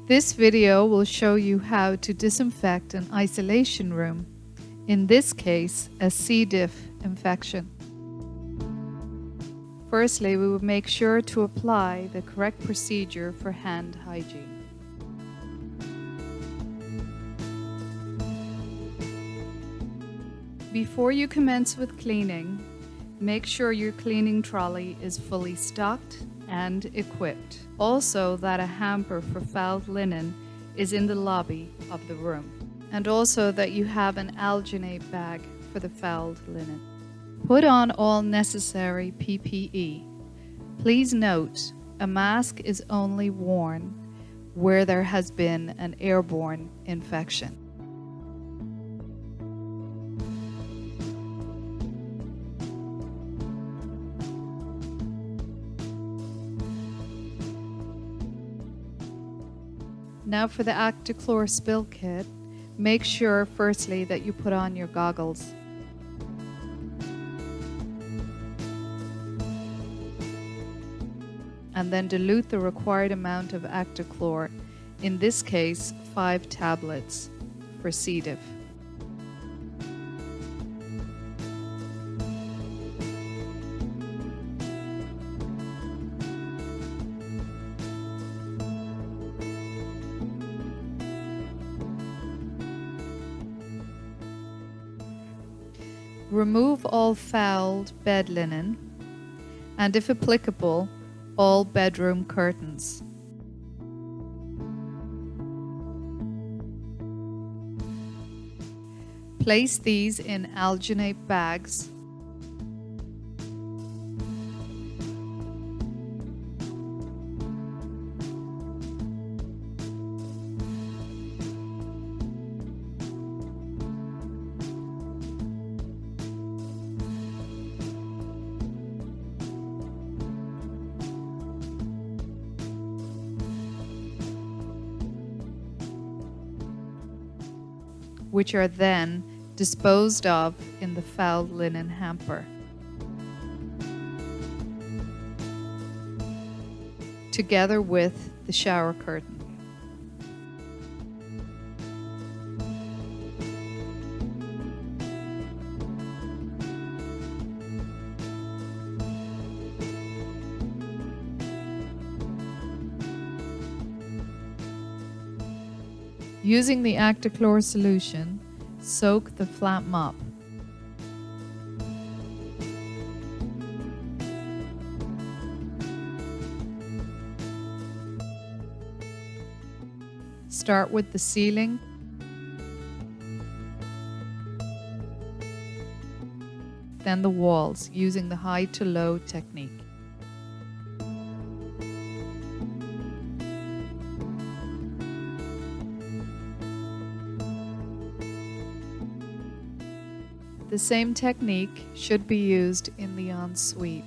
This video will show you how to disinfect an isolation room, in this case a C. diff infection. Firstly, we will make sure to apply the correct procedure for hand hygiene. Before you commence with cleaning, make sure your cleaning trolley is fully stocked and equipped. Also, that a hamper for fouled linen is in the lobby of the room. And also that you have an alginate bag for the fouled linen. Put on all necessary PPE. Please note, a mask is only worn where there has been an airborne infection. Now for the Actichlor spill kit, make sure firstly that you put on your goggles. And then dilute the required amount of Actichlor, in this case 5 tablets for C. diff. Remove all fouled bed linen and, if applicable, all bedroom curtains. Place these in alginate bags. Which are then disposed of in the fouled linen hamper. Together with the shower curtain. Using the Actichlor solution, soak the flat mop. Start with the ceiling, then the walls using the high to low technique. The same technique should be used in the ensuite.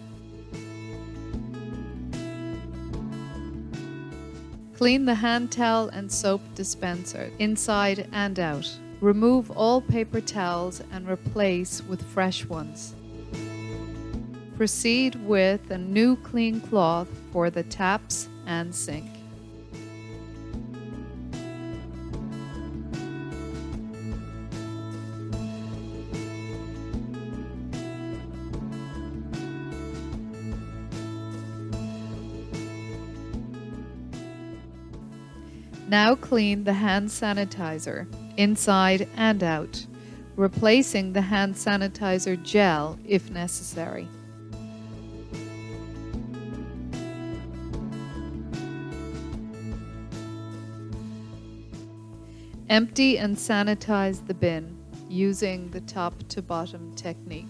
Clean the hand towel and soap dispenser inside and out. Remove all paper towels and replace with fresh ones. Proceed with a new clean cloth for the taps and sink. Now clean the hand sanitizer, inside and out, replacing the hand sanitizer gel if necessary. Empty and sanitize the bin using the top to bottom technique.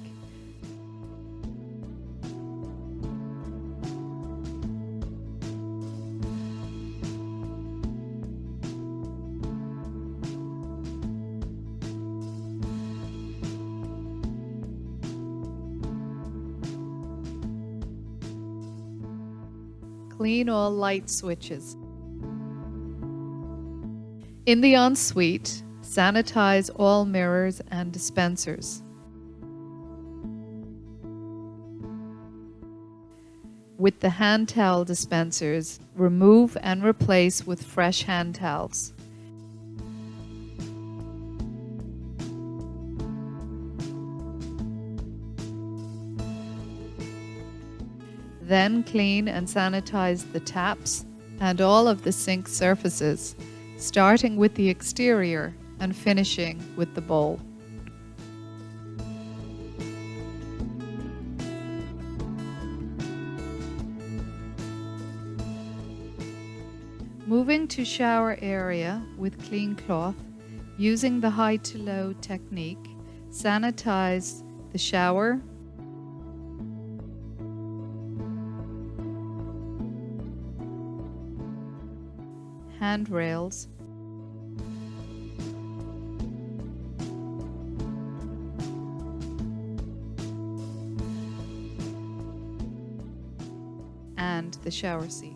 Clean all light switches. In the ensuite, sanitize all mirrors and dispensers. With the hand towel dispensers, remove and replace with fresh hand towels. Then clean and sanitize the taps and all of the sink surfaces, starting with the exterior and finishing with the bowl. Moving to shower area with clean cloth, using the high to low technique, sanitize the shower, handrails, and the shower seat.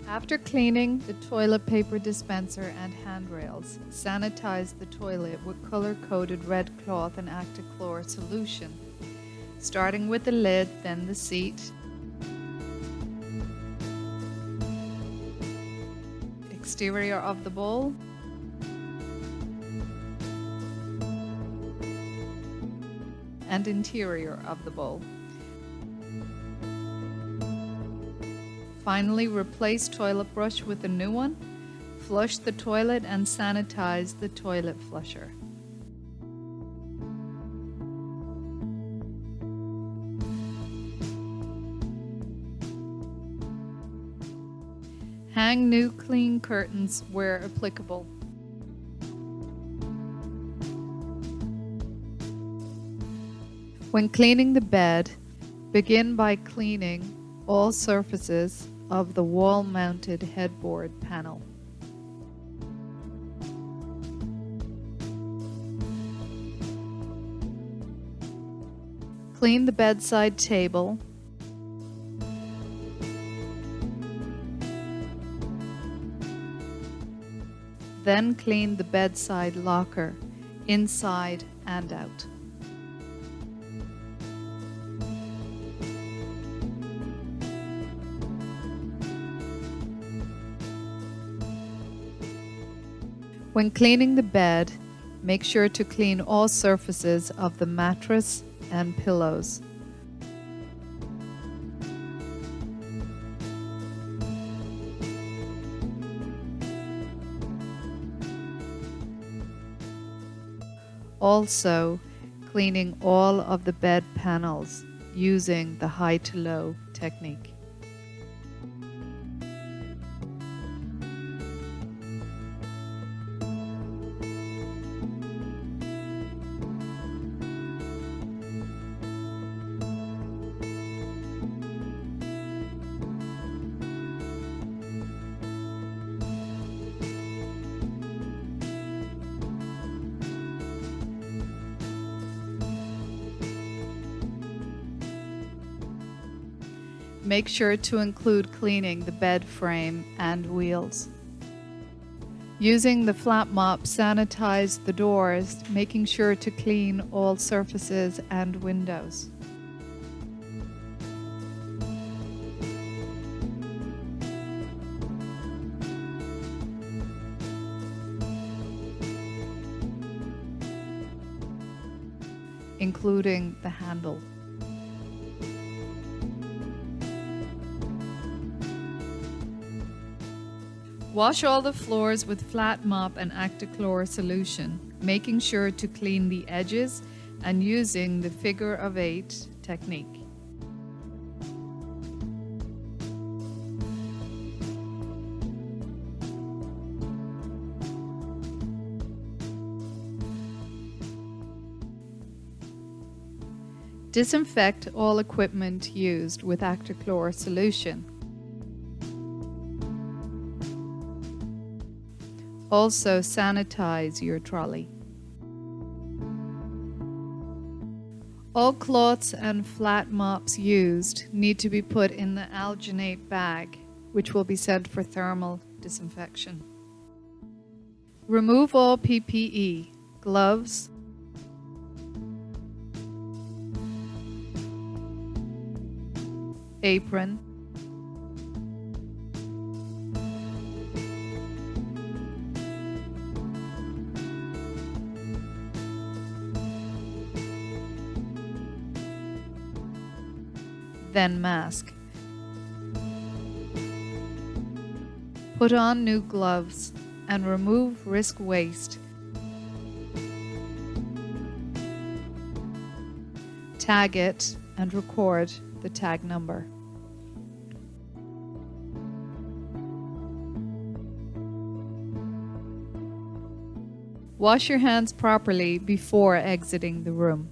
After cleaning the toilet paper dispenser and handrails, sanitize the toilet with color-coded red cloth and Actichlor solution, starting with the lid, then the seat, exterior of the bowl, and interior of the bowl. Finally, replace toilet brush with a new one, flush the toilet and sanitize the toilet flusher. Hang new clean curtains where applicable. When cleaning the bed, begin by cleaning all surfaces of the wall-mounted headboard panel. Clean the bedside table, then clean the bedside locker, inside and out. When cleaning the bed, make sure to clean all surfaces of the mattress and pillows. Also, cleaning all of the bed panels using the high to low technique. Make sure to include cleaning the bed frame and wheels. Using the flat mop, sanitize the doors, making sure to clean all surfaces and windows. Including the handle. Wash all the floors with flat mop and Actichlor solution, making sure to clean the edges and using the figure of 8 technique. Disinfect all equipment used with Actichlor solution. Also sanitize your trolley. All cloths and flat mops used need to be put in the alginate bag, which will be sent for thermal disinfection. Remove all PPE, gloves, apron, then mask. Put on new gloves and remove risk waste. Tag it and record the tag number. Wash your hands properly before exiting the room.